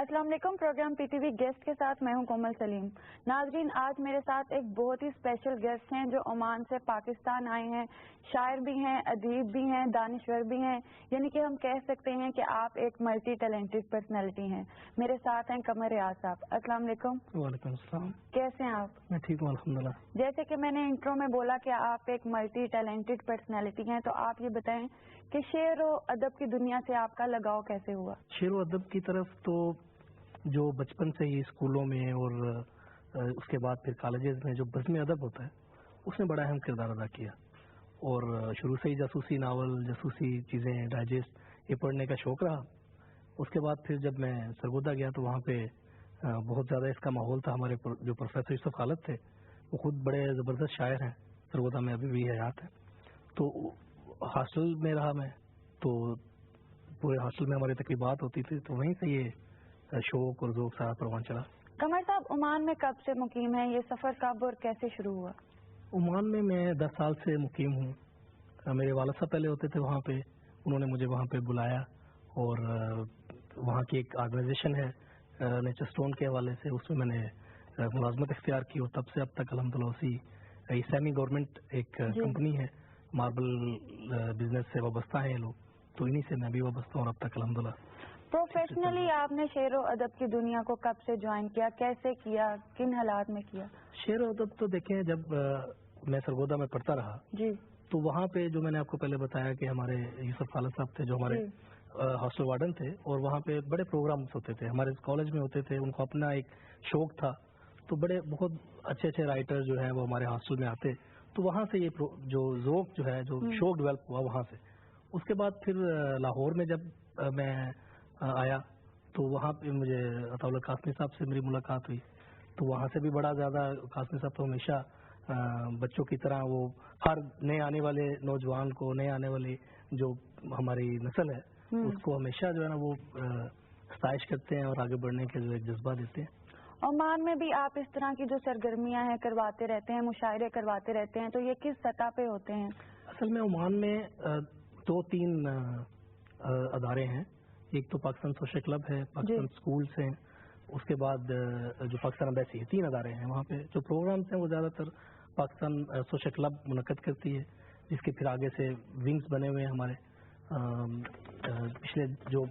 السلام علیکم. Programme P T V guest کے ساتھ میں ہوں کومل سلیم. ناظرین, آج میرے ساتھ ایک بہت ہی اسپیشل گیسٹ ہیں جو عمان سے پاکستان آئے ہیں. شاعر بھی ہیں, ادیب بھی ہیں, دانشور بھی ہیں, یعنی کہ ہم کہہ سکتے ہیں کہ آپ ایک ملٹی ٹیلنٹڈ پرسنالٹی ہیں. میرے ساتھ ہیں قمر ریاض صاحب. السلام علیکم. وعلیکم السلام. کیسے ہیں آپ؟ میں ٹھیک ہوں الحمدللہ. جیسے کہ میں نے انٹرو میں بولا کہ آپ ایک ملٹی ٹیلنٹڈ پرسنالٹی ہیں, تو آپ یہ بتائیں کہ شعر و ادب کی دنیا سے آپ کا لگاؤ کیسے ہوا؟ شعر و ادب کی طرف تو جو بچپن سے ہی اسکولوں میں اور اس کے بعد پھر کالجز میں جو بزم ادب ہوتا ہے اس نے بڑا اہم کردار ادا کیا, اور شروع سے ہی جاسوسی ناول, جاسوسی چیزیں, ڈائجسٹ یہ پڑھنے کا شوق رہا. اس کے بعد پھر جب میں سرگودا گیا تو وہاں پہ بہت زیادہ اس کا ماحول تھا. ہمارے جو پروفیسر یوسف خالد تھے وہ خود بڑے زبردست شاعر ہیں, سرگودا میں ابھی بھی حیات ہیں. تو ہاسٹل میں رہا میں, تو پورے ہاسٹل میں ہماری تقریبات ہوتی تھی, تو وہیں سے یہ شوق اور ذوق سارا پروان چلا. قمر صاحب, عمان میں کب سے مقیم ہیں؟ یہ سفر کب اور کیسے شروع ہوا؟ عمان میں 10 سال سے مقیم ہوں. میرے والد صاحب پہلے ہوتے تھے وہاں پہ, انہوں نے مجھے وہاں پہ بلایا, اور وہاں کی ایک آرگنائزیشن ہے نیچر اسٹون کے حوالے سے, اس میں میں نے ملازمت اختیار کی, اور تب سے اب تک الحمدللہ اسی سیمی گورنمنٹ ایک کمپنی ہے, ماربل بزنس سے وابستہ ہیں یہ لوگ, تو انہی سے میں بھی وابستہ ہوں اب تک الحمدللہ. پروفیشنلی آپ نے شعر و ادب کی دنیا کو کب سے جوائن کیا, کیسے کیا, کن حالات میں کیا؟ شعر و ادب تو دیکھیں, جب میں سرگودا میں پڑھتا رہا جی, تو وہاں پہ جو میں نے آپ کو پہلے بتایا کہ ہمارے یوسف خالد صاحب تھے جو ہمارے ہاسٹل وارڈن تھے, اور وہاں پہ بڑے پروگرامس ہوتے تھے ہمارے کالج میں ہوتے تھے. ان کو اپنا ایک شوق تھا, تو بڑے بہت اچھے اچھے رائٹر جو ہیں وہ ہمارے ہاسٹل میں آتے, تو وہاں سے یہ جو ذوق جو ہے, جو شوق ڈیولپ ہوا وہاں سے. اس کے بعد پھر لاہور میں جب میں آیا تو وہاں پہ مجھے عطا اللہ قاسمی صاحب سے میری ملاقات ہوئی, تو وہاں سے بھی بڑا زیادہ قاسمی صاحب تو ہمیشہ بچوں کی طرح وہ ہر نئے آنے والے نوجوان کو, نئے آنے والی جو ہماری نسل ہے اس کو ہمیشہ جو ہے نا وہ ستائش کرتے ہیں اور آگے بڑھنے کے جو ایک جذبہ دیتے ہیں. عمان میں بھی آپ اس طرح کی جو سرگرمیاں ہیں کرواتے رہتے ہیں, مشاعرے کرواتے رہتے ہیں, تو یہ کس سطح پہ ہوتے ہیں؟ اصل میں عمان میں 2-3 ادارے ہیں. ایک تو پاکستان سوشل کلب ہے, پاکستان اسکولس ہیں, اس کے بعد جو پاکستان امبیسی ہے, 3 ادارے ہیں. وہاں پہ جو پروگرامس ہیں وہ زیادہ تر پاکستان سوشل کلب منعقد کرتی ہے, جس کے پھر آگے سے ونگز بنے ہوئے ہیں ہمارے. پچھلے جو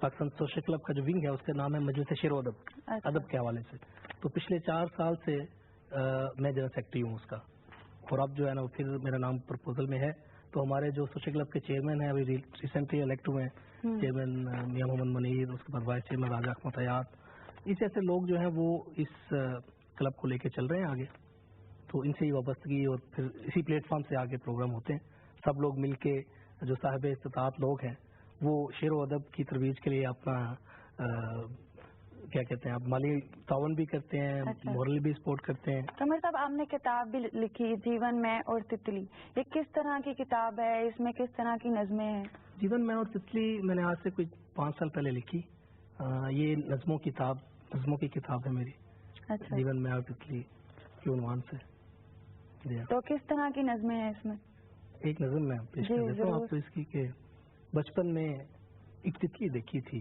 پاکستان سوشل کلب کا جو ونگ ہے اس کا نام ہے مجلس شعر و ادب, ادب کے حوالے سے. تو پچھلے 4 سال سے میں جنرل سیکرٹری ہوں اس کا, اور اب جو ہے نا پھر میرا نام پرپوزل میں ہے. تو ہمارے جو سوشل کلب کے چیئرمین ہیں ابھی ریسنٹلی الیکٹ ہوئے ہیں, چیئرمین میاں محمد منیر, اس کے بعد وائس چیئرمین راجہ احمد حیات, اس ایسے لوگ جو ہیں وہ اس کلب کو لے کے چل رہے ہیں آگے. تو ان سے ہی وابستگی, اور پھر اسی پلیٹ فارم سے آگے پروگرام ہوتے ہیں. سب لوگ مل کے جو صاحب استطاعت لوگ ہیں وہ شعر و ادب کی ترویج کے لیے اپنا کیا کہتے ہیں آپ مالی تعاون بھی کرتے ہیں, مورل بھی سپورٹ کرتے ہیں. قمر صاحب, آپ نے کتاب بھی لکھی جیون میں اور تتلی, یہ کس طرح کی کتاب ہے, اس میں کس طرح کی نظمیں ہیں؟ جیون میں اور تتلی میں نے آج سے کوئی 5 سال پہلے لکھی. یہ نظموں کی کتاب ہے میری. جیون میں اور تتلی کے عنوان سے. تو کس طرح کی نظمیں ہیں اس میں؟ ایک نظم میں پیش کر دیتا ہوں آپ کو اس کی, کہ بچپن میں ایک تتلی دیکھی تھی,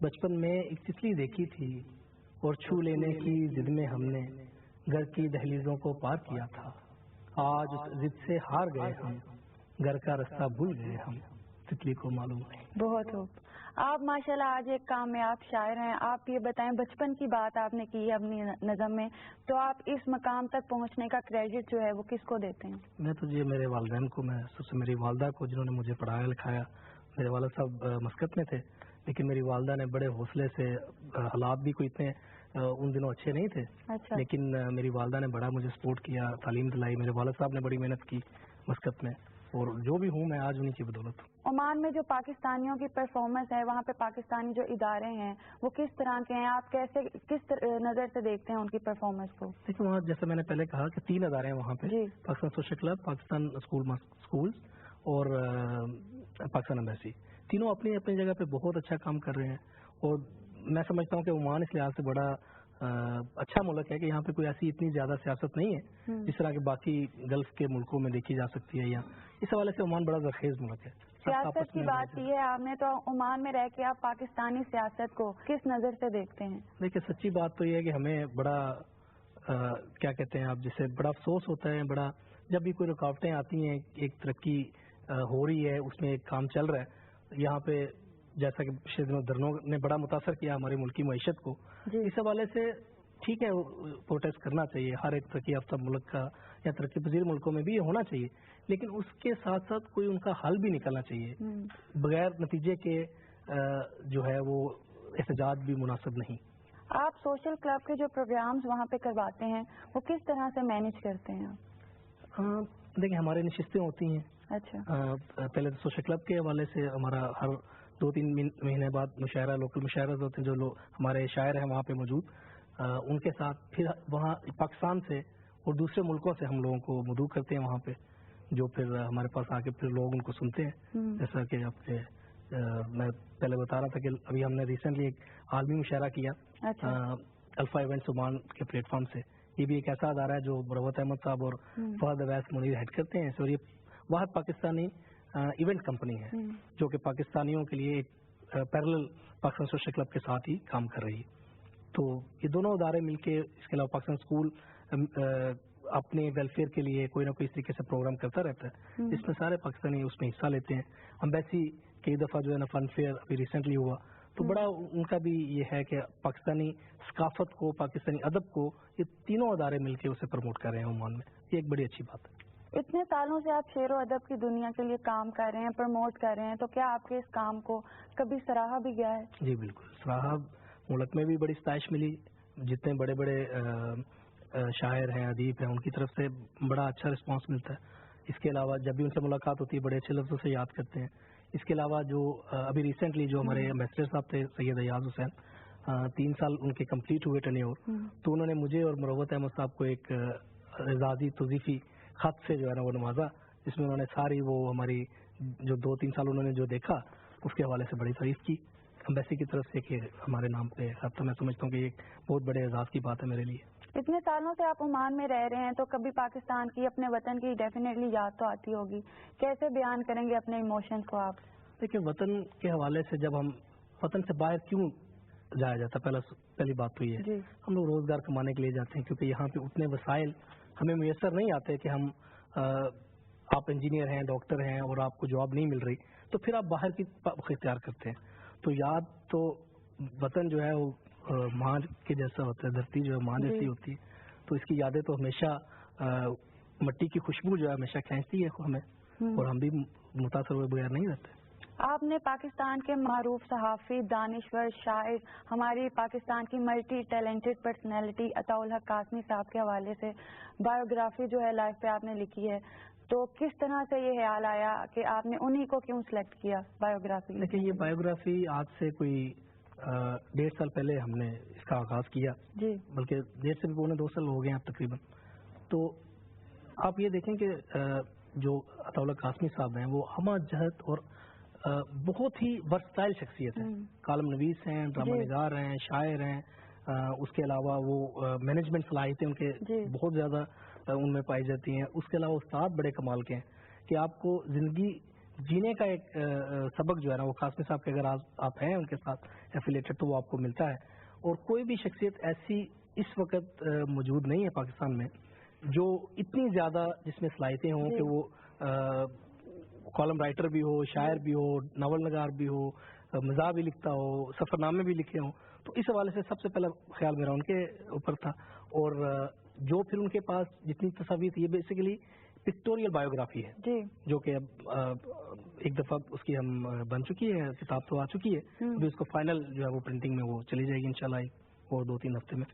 بچپن میں ایک تتلی دیکھی تھی, اور چھو لینے کی ضد میں ہم نے گھر کی دہلیزوں کو پار کیا تھا. آج اس ضد سے ہار گئے ہم, گھر کا رستہ بھول گئے ہم, تتلی کو معلوم ہے. بہت خوب. آپ ماشاءاللہ آج ایک کامیاب شاعر ہیں. آپ یہ بتائیں, بچپن کی بات آپ نے کی ہے اپنی نظم میں, تو آپ اس مقام تک پہنچنے کا کریڈٹ جو ہے وہ کس کو دیتے ہیں؟ میں تو یہ میرے والدین کو, میں سب سے میری والدہ کو جنہوں نے مجھے پڑھایا لکھایا. میرے والد صاحب مسقط میں تھے, لیکن میری والدہ نے بڑے حوصلے سے, حالات بھی کوئی اتنے ان دنوں اچھے نہیں تھے, لیکن میری والدہ نے بڑا مجھے سپورٹ کیا, تعلیم دلائی. میرے والد صاحب نے بڑی محنت کی مسقط میں, اور جو بھی ہوں میں آج انہیں کی بدولت ہوں. عمان میں جو پاکستانیوں کی پرفارمنس ہے, وہاں پہ پاکستانی جو ادارے ہیں وہ کس طرح کے ہیں, آپ کس نظر سے دیکھتے ہیں ان کی پرفارمنس کو؟ دیکھیں, وہاں جیسے میں نے پہلے کہا کہ 3 ادارے ہیں وہاں پہ, Pakistan social club, Pakistan schools اور پاکستان امبیسی. تینوں اپنی اپنی جگہ پہ بہت اچھا کام کر رہے ہیں, اور میں سمجھتا ہوں کہ عمان اس لحاظ سے بڑا اچھا ملک ہے کہ یہاں پہ کوئی ایسی اتنی زیادہ سیاست نہیں ہے جس طرح کہ باقی گلف کے ملکوں میں دیکھی جا سکتی ہے. یا اس حوالے سے عمان بڑا زرخیز ملک ہے. سیاست کی بات کی ہے آپ نے، تو عمان میں رہ کے آپ پاکستانی سیاست کو کس نظر سے دیکھتے ہیں؟ دیکھیے سچی بات تو یہ ہے کہ ہمیں بڑا کیا کہتے ہیں آپ، جسے بڑا افسوس ہوتا ہے، بڑا جب بھی کوئی رکاوٹیں آتی ہیں، ایک ترقی ہو رہی ہے، اس میں ایک کام چل رہا ہے یہاں پہ، جیسا کہ پچھلے دھرنوں نے بڑا متاثر کیا ہماری ملکی معیشت کو، اس حوالے سے ٹھیک ہے پروٹیسٹ کرنا چاہیے، ہر ایک ترقی یافتہ ملک کا یا ترقی پذیر ملکوں میں بھی یہ ہونا چاہیے، لیکن اس کے ساتھ ساتھ کوئی ان کا حل بھی نکلنا چاہیے، بغیر نتیجے کے جو ہے وہ احتجاج بھی مناسب نہیں۔ آپ سوشل کلب کے جو پروگرامز وہاں پہ کرواتے ہیں وہ کس طرح سے مینیج کرتے ہیں آپ؟ دیکھیں ہمارے نشستیں ہوتی ہیں، اچھا، پہلے تو سوشل کلب کے حوالے سے ہمارا ہر 2-3 مہینے بعد مشاعرہ، لوکل مشاعرہ ہوتے ہیں، جو لوگ ہمارے شاعر ہیں وہاں پہ موجود، ان کے ساتھ پھر وہاں پاکستان سے اور دوسرے ملکوں سے ہم لوگوں کو مدعو کرتے ہیں وہاں پہ، جو پھر ہمارے پاس آ کے پھر لوگ ان کو سنتے ہیں، جیسا کہ آپ کے میں پہلے بتا رہا تھا کہ ابھی ہم نے ریسنٹلی ایک عالمی مشاعرہ کیا الفا ایونٹس عمان کے پلیٹ فارم سے، یہ بھی ایک ایسا ادارہ ہے جو مروت احمد صاحب اور فہد اویس منیر ہیڈ کرتے ہیں، اور یہ واحد پاکستانی ایونٹ کمپنی ہے جو کہ پاکستانیوں کے لیے ایک پیرلل پاکستان سوشل کلب کے ساتھ ہی کام کر رہی ہے۔ تو یہ دونوں ادارے مل کے، اس کے علاوہ پاکستان اسکول اپنے ویلفیئر کے لیے کوئی نہ کوئی اس طریقے سے پروگرام کرتا رہتا ہے، جس میں سارے پاکستانی اس میں حصہ لیتے ہیں۔ امبیسی کئی دفعہ جو ہے نا فن فیئر ابھی ریسنٹلی ہوا، تو بڑا ان کا بھی یہ ہے کہ پاکستانی ثقافت کو، پاکستانی ادب کو یہ تینوں ادارے مل کے اسے پروموٹ کر رہے ہیں عمان میں، یہ ایک بڑی اچھی بات ہے۔ اتنے سالوں سے آپ شعر و ادب کی دنیا کے لیے کام کر رہے ہیں، پروموٹ کر رہے ہیں، تو کیا آپ کے اس کام کو کبھی سراہا بھی گیا ہے؟ جی بالکل، سراہا ملک میں بھی بڑی ستائش ملی، جتنے بڑے بڑے شاعر ہیں، ادیب ہیں، ان کی طرف سے بڑا اچھا رسپانس ملتا ہے۔ اس کے علاوہ جب بھی ان سے ملاقات ہوتی ہے بڑے اچھے لفظوں سے یاد کرتے ہیں۔ اس کے علاوہ جو ابھی ریسنٹلی جو ہمارے ایمبیسڈر صاحب تھے سید ایاز حسین، 3 سال ان کے کمپلیٹ ہوئے ٹینیور، تو انہوں نے مجھے اور مروت احمد صاحب کو ایک اعزازی توظیفی خط سے جو ہے نا وہ نوازا، جس میں انہوں نے ساری وہ ہماری جو 2-3 سال انہوں نے جو دیکھا اس کے حوالے سے بڑی تعریف کی امبیسی کی طرف سے کہ ہمارے نام پہ خط، میں سمجھتا ہوں کہ یہ ایک بہت بڑے اعزاز کی بات ہے میرے لیے۔ اتنے سالوں سے آپ عمان میں رہ رہے ہیں تو کبھی پاکستان کی، اپنے وطن کی ڈیفینیٹلی یاد تو آتی ہوگی، کیسے بیان کریں گے اپنے ایموشنز کو آپ؟ دیکھیں وطن کے حوالے سے جب ہم وطن سے باہر کیوں جایا جاتا، پہلی بات تو یہ ہے ہم لوگ روزگار کمانے کے لیے جاتے ہیں، کیونکہ یہاں پہ اتنے وسائل ہمیں میسر نہیں آتے کہ ہم آپ انجینئر ہیں، ڈاکٹر ہیں اور آپ کو جاب نہیں مل رہی، تو پھر آپ باہر کی اختیار کرتے ہیں۔ تو یاد تو وطن جو ہے وہ ماں کے جیسا ہوتا ہے، دھرتی جو ہے ماں جیسی ہوتی ہے، تو اس کی یادیں تو ہمیشہ مٹی کی خوشبو جو ہے ہمیشہ کھینچتی ہے ہمیں، اور ہم بھی متاثر ہوئے بغیر نہیں رہتے۔ آپ نے پاکستان کے معروف صحافی، دانشور، شاعر، ہماری پاکستان کی ملٹی ٹیلنٹڈ پرسنالٹی عطاء الحق قاسمی صاحب کے حوالے سے بایوگرافی جو ہے لائف پہ آپ نے لکھی ہے، تو کس طرح سے یہ خیال آیا کہ آپ نے انہی کو کیوں سلیکٹ کیا بایوگرافی؟ لیکن یہ بایوگرافی آج سے کوئی 1.5 سال پہلے ہم نے اس کا آغاز کیا، بلکہ 1.5 سے بھی 2 سال ہو گئے ہیں اب تقریباً۔ تو آپ یہ دیکھیں کہ جو عطاء الحق قاسمی صاحب ہیں وہ ہمہ جہت اور بہت ہی ورسٹائل شخصیت ہے، کالم نویس ہیں، ڈرامہ نگار ہیں، شاعر ہیں، اس کے علاوہ وہ مینجمنٹ صلاحیتیں ان کے بہت زیادہ ان میں پائی جاتی ہیں۔ اس کے علاوہ استاد بڑے کمال کے ہیں کہ آپ کو زندگی جینے کا ایک سبق جو ہے نا وہ قاسمی صاحب کے اگر آپ ہیں ان کے ساتھ ایفیلیٹڈ تو وہ آپ کو ملتا ہے، اور کوئی بھی شخصیت ایسی اس وقت موجود نہیں ہے پاکستان میں جو اتنی زیادہ جس میں صلاحیتیں ہوں کہ وہ کالم رائٹر بھی ہو، شاعر بھی ہو، ناول نگار بھی ہو، مزاح بھی لکھتا ہو، سفر نامے بھی لکھے ہوں۔ تو اس حوالے سے سب سے پہلا خیال میرا ان کے اوپر تھا، اور جو پھر ان کے پاس جتنی تصاویر تھی یہ بیسیکلی پکٹوریل بایوگرافی ہے، جو کہ اب ایک دفعہ اس کی ہم بن چکی ہے، کتاب تو آ چکی ہے، ابھی اس کو فائنل جو ہے وہ پرنٹنگ میں وہ چلی جائے گی انشاءاللہ اور 2-3 ہفتے میں۔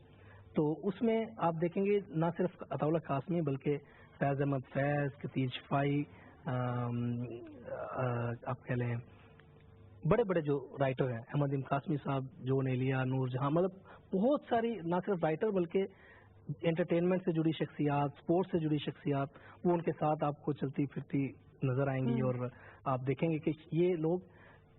تو اس میں آپ دیکھیں گے نہ صرف عطاء الحق قاسمی بلکہ فیض احمد فیض، کثیر شفائی، آپ کہہ لیں بڑے بڑے جو رائٹر ہیں، احمد ام قاسمی صاحب، جون ایلیا، نور جہاں، مطلب بہت ساری نہ صرف رائٹر بلکہ انٹرٹینمنٹ سے جڑی شخصیات، سپورٹس سے جڑی شخصیات، وہ ان کے ساتھ آپ کو چلتی پھرتی نظر آئیں گی، اور آپ دیکھیں گے کہ یہ لوگ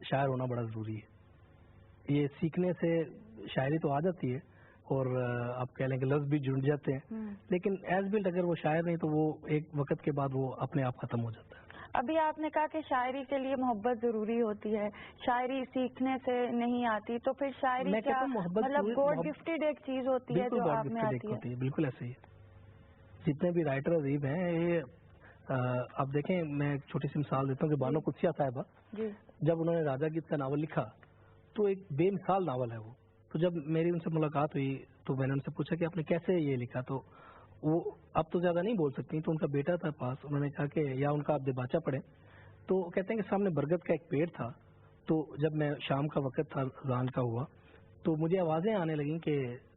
شاعر ہونا بڑا ضروری ہے. یہ سیکھنے سے شاعری تو آ جاتی ہے اور آپ کہہ لیں کہ لفظ بھی جڑ جاتے ہیں, لیکن ایز بلڈ اگر وہ شاعر نہیں تو وہ ایک وقت کے بعد وہ اپنے آپ ختم ہو جاتا ہے. ابھی آپ نے کہا کہ شاعری کے لیے محبت ضروری ہوتی ہے, شاعری سیکھنے سے نہیں آتی, تو پھر شاعری کیا مطلب گاڈ گفٹیڈ ایک چیز ہوتی ہے جو آپ میں آتی ہے؟ بالکل ایسے ہی. جتنے بھی رائٹر ادیب ہیں, یہ آپ دیکھیں, میں ایک چھوٹی سی مثال دیتا ہوں کہ بانو قدسیہ صاحبہ جب انہوں نے راجا گیت کا ناول لکھا تو ایک بے مثال ناول ہے وہ. تو جب میری ان سے ملاقات ہوئی تو میں نے ان سے پوچھا کہ آپ نے کیسے یہ لکھا, تو وہ اب تو زیادہ نہیں بول سکتی, تو ان کا بیٹا تھا پاس, انہوں نے کہا کہ یا ان کا آپ دیباچہ پڑھیں, تو کہتے ہیں کہ سامنے برگد کا ایک پیڑ تھا, تو جب میں شام کا وقت تھا اذان کا ہوا تو مجھے آوازیں آنے لگیں کہ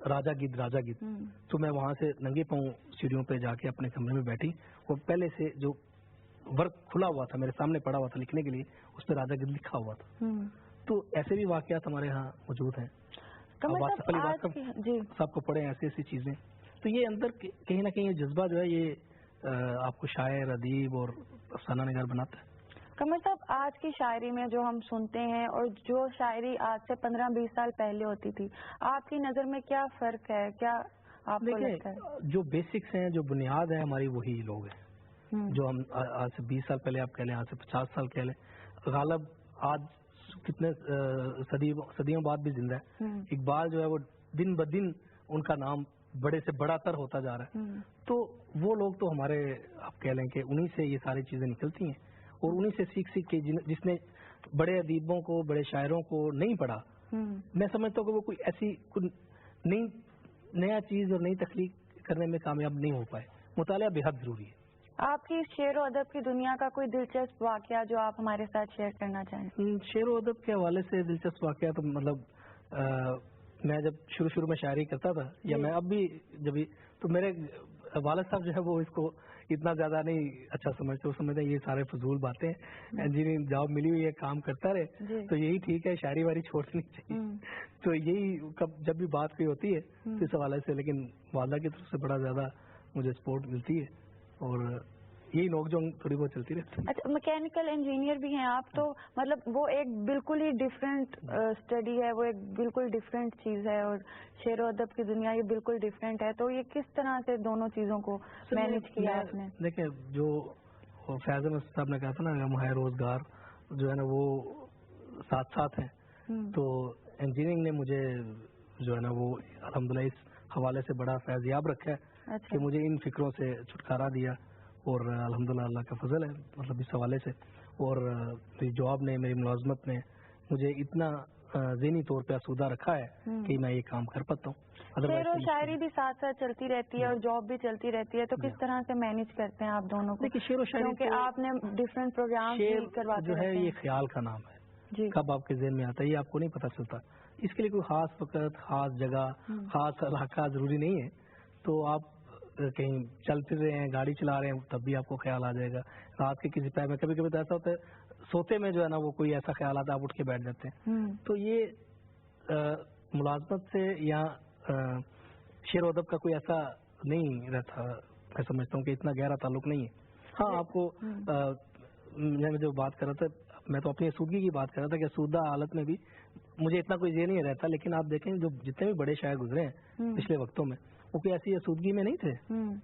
راجا گید راجا گید. تو میں وہاں سے ننگے پاؤں سیڑھیوں پہ جا کے اپنے کمرے میں بیٹھی, وہ پہلے سے جو ورک کھلا ہوا تھا میرے سامنے پڑا ہوا تھا لکھنے کے لیے, اس پہ راجا گید لکھا ہوا تھا. تو ایسے بھی واقعات ہمارے ہاں موجود ہیں, واصف علی واصف سب کو پڑھیں, ایسی ایسی چیزیں. تو یہ اندر کہیں نہ کہیں یہ جذبہ جو ہے یہ آپ کو شاعر, ادیب اور افسانہ نگار بناتا ہے. قمر صاحب, آج کی شاعری میں جو ہم سنتے ہیں اور جو شاعری آج سے 15-20 سال پہلے ہوتی تھی, آپ کی نظر میں کیا فرق ہے, کیا آپ کو لگتا ہے؟ جو بیسکس ہیں, جو بنیاد ہے ہماری, وہی لوگ ہیں جو ہم آج سے 20 سال پہلے آپ کہہ لیں, آج سے 50 سال کہہ لیں. غالب آج کتنے صدیوں بعد بھی زندہ ہے. اقبال جو ہے وہ دن بدن ان کا نام بڑے سے بڑا تر ہوتا جا رہا ہے. تو وہ لوگ تو ہمارے آپ کہہ لیں کہ انہی سے یہ ساری چیزیں نکلتی ہیں, اور انہی سے سیکھ کے جس نے بڑے ادیبوں کو, بڑے شاعروں کو نہیں پڑھا, میں سمجھتا ہوں کہ وہ کوئی ایسی نیا چیز اور نئی تخلیق کرنے میں کامیاب نہیں ہو پائے. مطالعہ بے حد ضروری ہے. آپ کی شعر و ادب کی دنیا کا کوئی دلچسپ واقعہ جو آپ ہمارے ساتھ شیئر کرنا چاہیں؟ شعر و ادب کے حوالے سے دلچسپ واقعہ تو مطلب میں جب شروع میں شاعری کرتا تھا, یا میں اب بھی جب تو میرے والد صاحب جو ہے وہ اس کو اتنا زیادہ نہیں اچھا سمجھتے, وہ سمجھتے ہیں یہ سارے فضول باتیں, انجینئرنگ جاب ملی ہوئی ہے, کام کرتا رہے تو یہی ٹھیک ہے, شاعری واری چھوڑنی چاہیے. تو یہی جب بھی بات کوئی ہوتی ہے اس حوالے سے, لیکن والدہ کی طرف سے بڑا زیادہ مجھے سپورٹ ملتی ہے, اور یہی نوک جو تھوڑی بہت چلتی رہتی ہے. اچھا, میکینیکل انجینئر بھی ہیں آپ, تو مطلب وہ ایک بالکل ہی ڈفرینٹ اسٹڈی ہے, وہ ایک بالکل ڈفرینٹ چیز ہے, اور شعر و ادب کی دنیا یہ بالکل ڈفرینٹ ہے. تو یہ کس طرح سے دونوں چیزوں کو مینیج کیا آپ نے؟ دیکھیں, جو فیض احمد صاحب نے کہا تھا نا, ہم ہے روزگار جو ہے نا وہ ساتھ ساتھ ہیں, تو انجینئرنگ نے مجھے جو ہے نا وہ الحمدللہ اس حوالے سے بڑا فیضیاب رکھا ہے کہ مجھے ان فکروں سے چھٹکارا دیا, اور الحمدللہ اللہ کا فضل ہے مطلب اس حوالے سے. اور میری جاب نے, میری ملازمت نے مجھے اتنا ذہنی طور پہ آسودہ رکھا ہے کہ میں یہ کام کر پاتا ہوں. شعر و شاعری بھی ساتھ ساتھ چلتی رہتی ہے اور جاب بھی چلتی رہتی ہے, تو کس طرح سے مینیج کرتے ہیں آپ دونوں کو؟ شعر و شاعری کیونکہ آپ نے ڈفرینٹ پروگرام کرواتے جو ہے, یہ خیال کا نام ہے, کب آپ کے ذہن میں آتا ہے یہ آپ کو نہیں پتہ چلتا. اس کے لیے کوئی خاص وقت, خاص جگہ, خاص علاقہ ضروری نہیں ہے. تو آپ کہیں چل پھر رہے ہیں, گاڑی چلا رہے ہیں, تب بھی آپ کو خیال آ جائے گا. رات کے کسی پیر میں کبھی کبھی تو ایسا ہوتا ہے سوتے میں جو ہے نا وہ کوئی ایسا خیال آتا ہے آپ اٹھ کے بیٹھ جاتے ہیں. تو یہ ملازمت سے یا شعر و ادب کا کوئی ایسا نہیں رہتا, میں سمجھتا ہوں کہ اتنا گہرا تعلق نہیں ہے. ہاں, آپ کو میں جو بات کر رہا تھا, میں تو اپنی اسودگی کی بات کر رہا تھا کہ اسودہ حالت میں بھی مجھے اتنا کوئی ذہن نہیں رہتا. لیکن آپ دیکھیں جو جتنے بھی بڑے شاعر گزرے ہیں پچھلے وقتوں میں, وہ کوئی ایسی اسودگی میں نہیں تھے,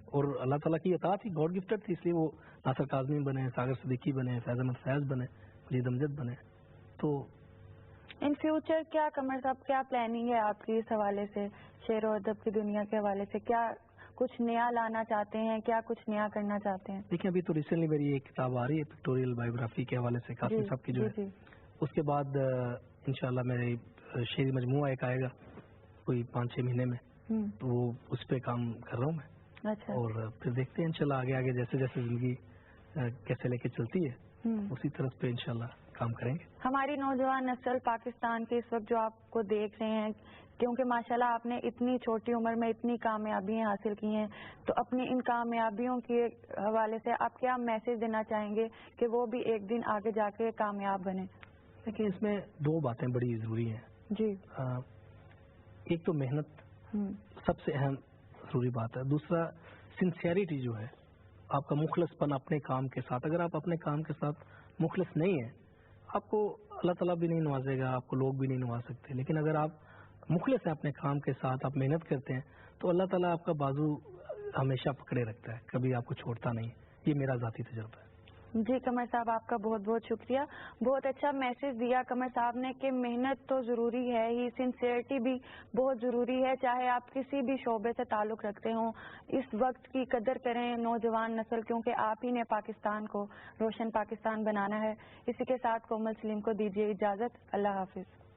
اور اللہ تعالیٰ کی عطا تھی, گاڈ گفٹڈ تھی, اس لیے وہ ناصر کاظمی بنے, ساگر صدیقی بنے, فیض احمد فیض بنے, مجید امجد بنے. تو ان فیوچر کیا قمر صاحب, کیا پلاننگ ہے آپ کی اس حوالے سے, شعر و ادب کی دنیا کے حوالے سے؟ کیا کچھ نیا لانا چاہتے ہیں, کیا کچھ نیا کرنا چاہتے ہیں؟ دیکھیں, ابھی تو ریسنٹلی میری ایک کتاب آ رہی ہے پکٹوریل بایوگرافی کے حوالے سے, قاسم صاحب کی جو ہے. اس کے بعد انشاءاللہ میرے شعری مجموعہ ایک آئے گا کوئی 5-6 مہینے میں, تو وہ اس پہ کام کر رہا ہوں میں. اور پھر دیکھتے ہیں انشاءاللہ آگے آگے جیسے جیسے زندگی کیسے لے کے چلتی ہے اسی طرح پہ انشاءاللہ کام کریں گے. ہماری نوجوان نسل پاکستان کے اس وقت جو آپ کو دیکھ رہے ہیں, کیونکہ ماشاءاللہ آپ نے اتنی چھوٹی عمر میں اتنی کامیابیاں حاصل کی ہیں, تو اپنی ان کامیابیوں کے حوالے سے آپ کیا میسج دینا چاہیں گے کہ وہ بھی ایک دن آگے جا کے کامیاب بنے؟ دیکھیں, اس میں 2 باتیں بڑی ضروری ہیں. جی, ایک تو محنت سب سے اہم ضروری بات ہے. دوسرا سنسیئرٹی جو ہے, آپ کا مخلص پن اپنے کام کے ساتھ. اگر آپ اپنے کام کے ساتھ مخلص نہیں ہیں, آپ کو اللہ تعالیٰ بھی نہیں نوازے گا, آپ کو لوگ بھی نہیں نواز سکتے. لیکن اگر آپ مخلص ہیں اپنے کام کے ساتھ, آپ محنت کرتے ہیں, تو اللہ تعالیٰ آپ کا بازو ہمیشہ پکڑے رکھتا ہے, کبھی آپ کو چھوڑتا نہیں. یہ میرا ذاتی تجربہ ہے. جی قمر صاحب, آپ کا بہت بہت شکریہ. بہت اچھا میسج دیا قمر صاحب نے کہ محنت تو ضروری ہے ہی, سنسیئرٹی بھی بہت ضروری ہے, چاہے آپ کسی بھی شعبے سے تعلق رکھتے ہوں. اس وقت کی قدر کریں نوجوان نسل, کیونکہ آپ ہی نے پاکستان کو روشن پاکستان بنانا ہے. اسی کے ساتھ کومل سلیم کو دیجیے اجازت. اللہ حافظ.